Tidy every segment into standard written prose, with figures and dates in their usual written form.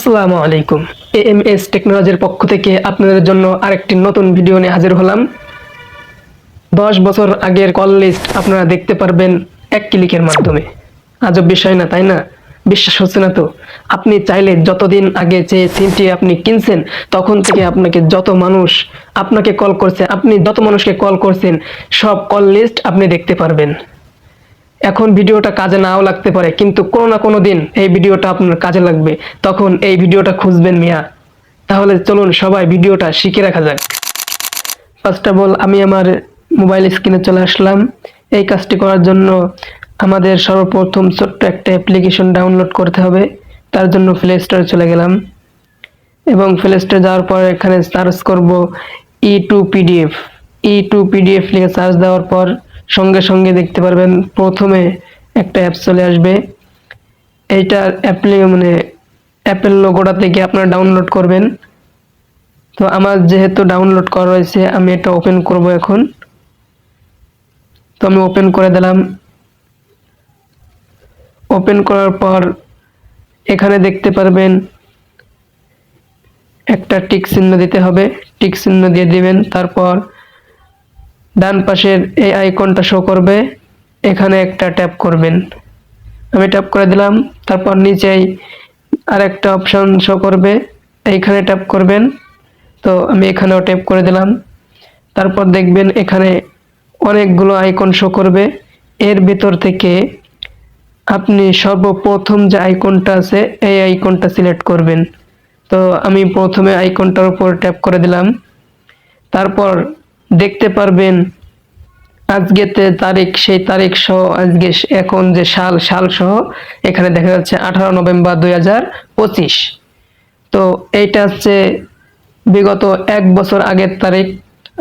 আসসালামু আলাইকুম। এএমএস টেকনোলজির পক্ষ থেকে আপনাদের জন্য আরেকটি নতুন ভিডিও নিয়ে হাজির হলাম। 10 বছর আগের কল লিস্ট আপনারা দেখতে পারবেন এক ক্লিকের মাধ্যমে। আজব বিষয় না, তাই না? বিশ্বাস হচ্ছে না তো? আপনি চাইলে যতদিন আগে যে সিমটি আপনি কিনছেন তখন থেকে আপনাকে যত মানুষ আপনাকে কল করছে, আপনি যত মানুষকে কল করছেন সব কল লিস্ট আপনি দেখতে পারবেন। এখন ভিডিওটা কাজে নাও লাগতে পারে, কিন্তু কোনো না কোনো দিন এই ভিডিওটা আপনার কাজে লাগবে, তখন এই ভিডিওটা খুঁজবেন মিয়া। তাহলে চলুন সবাই ভিডিওটা শিখে রাখা যাক। ফার্স্ট অফ অল আমি আমার মোবাইল স্ক্রিনে চলে আসলাম। এই কাজটি করার জন্য আমাদের সর্বপ্রথম ছোট্ট একটা অ্যাপ্লিকেশন ডাউনলোড করতে হবে। তার জন্য প্লে স্টোরে চলে গেলাম এবং প্লে স্টোরে যাওয়ার পর এখানে সার্চ করব E2PDF। E2PDF লিখে সার্চ দেওয়ার পর সঙ্গে সঙ্গে দেখতে পারবেন প্রথমে একটা অ্যাপ চলে আসবে। এইটার অ্যাপের লোগোটা থেকে আপনারা ডাউনলোড করবেন। তো আমার যেহেতু ডাউনলোড করা রয়েছে আমি এটা ওপেন করব এখন। তো আমি ওপেন করে দিলাম। ওপেন করার পর এখানে দেখতে পারবেন একটা টিক চিহ্ন দিতে হবে, টিক চিহ্ন দিয়ে দিবেন। তারপর ডান পাশের এই আইকনটা শো করবে, এখানে একটা ট্যাপ করবেন। আমি ট্যাপ করে দিলাম। তারপর নিচেই আরেকটা অপশন শো করবে, এইখানে ট্যাপ করবেন। তো আমি এখানেও ট্যাপ করে দিলাম। তারপর দেখবেন এখানে অনেকগুলো আইকন শো করবে। এর ভিতর থেকে আপনি সর্বপ্রথম যে আইকনটা আছে এই আইকনটা সিলেক্ট করবেন। তো আমি প্রথমে আইকনটার উপর ট্যাপ করে দিলাম। তারপর দেখতে পারবেন আজকেতে তারিখ, সেই তারিখ সহ আজকে এখন যে সাল সহ এখানে দেখা যাচ্ছে 18 নভেম্বর 2025। তো এইটা হচ্ছে বিগত 1 বছর আগের তারিখ,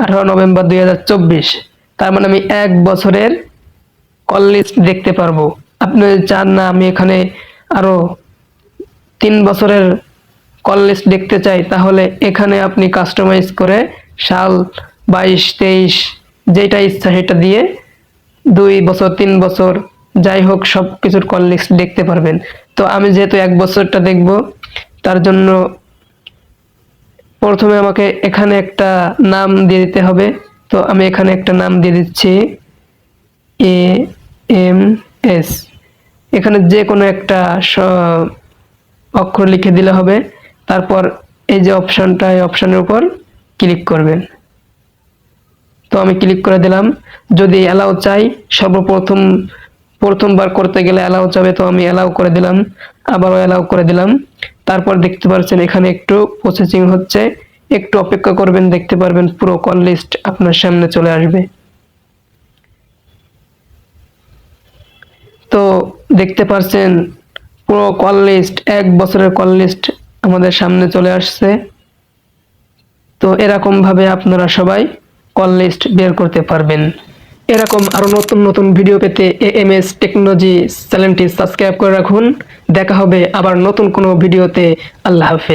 18 নভেম্বর 2024। তার মানে আমি 1 বছরের কল লিস্ট দেখতে পারবো। আপনি যদি চান না আমি এখানে আরো 3 বছরের কল লিস্ট দেখতে চাই, তাহলে এখানে আপনি কাস্টমাইজ করে সাল 22, 23 যেটা ইচ্ছা সেটা দিয়ে 2 বছর 3 বছর যাই হোক সব কিছুর কল লিস্ট দেখতে পারবেন। তো আমি যেহেতু 1 বছরটা দেখব, তার জন্য প্রথমে আমাকে এখানে একটা নাম দিয়ে দিতে হবে। তো আমি এখানে একটা নাম দিয়ে দিচ্ছি AMS। এখানে যে কোনো একটা অক্ষর লিখে দিলে হবে। তারপর এই যে অপশনটা, এই অপশনের উপর ক্লিক করবেন। তো আমি ক্লিক করে দিলাম। যদি অ্যালাউ চাই, প্রথমবার করতে গেলে অ্যালাউ চাবে, তো আমি অ্যালাউ করে দিলাম, আবারও অ্যালাউ করে দিলাম। তারপর দেখতে পাচ্ছেন এখানে একটু প্রসেসিং হচ্ছে, একটু অপেক্ষা করবেন, দেখতে পারবেন পুরো কল লিস্ট আপনার সামনে চলে আসবে। তো দেখতে পাচ্ছেন পুরো কল লিস্ট, 1 বছরের কল লিস্ট আমাদের সামনে চলে আসছে। তো এরকম ভাবে আপনারা সবাই কল লিস্ট বের করতে পারবেন। এরকম আরো নতুন নতুন ভিডিও পেতে এএমএস টেকনোলজি চ্যানেলটি সাবস্ক্রাইব করে রাখুন। দেখা হবে আবার নতুন কোনো ভিডিওতে। আল্লাহ হাফেজ।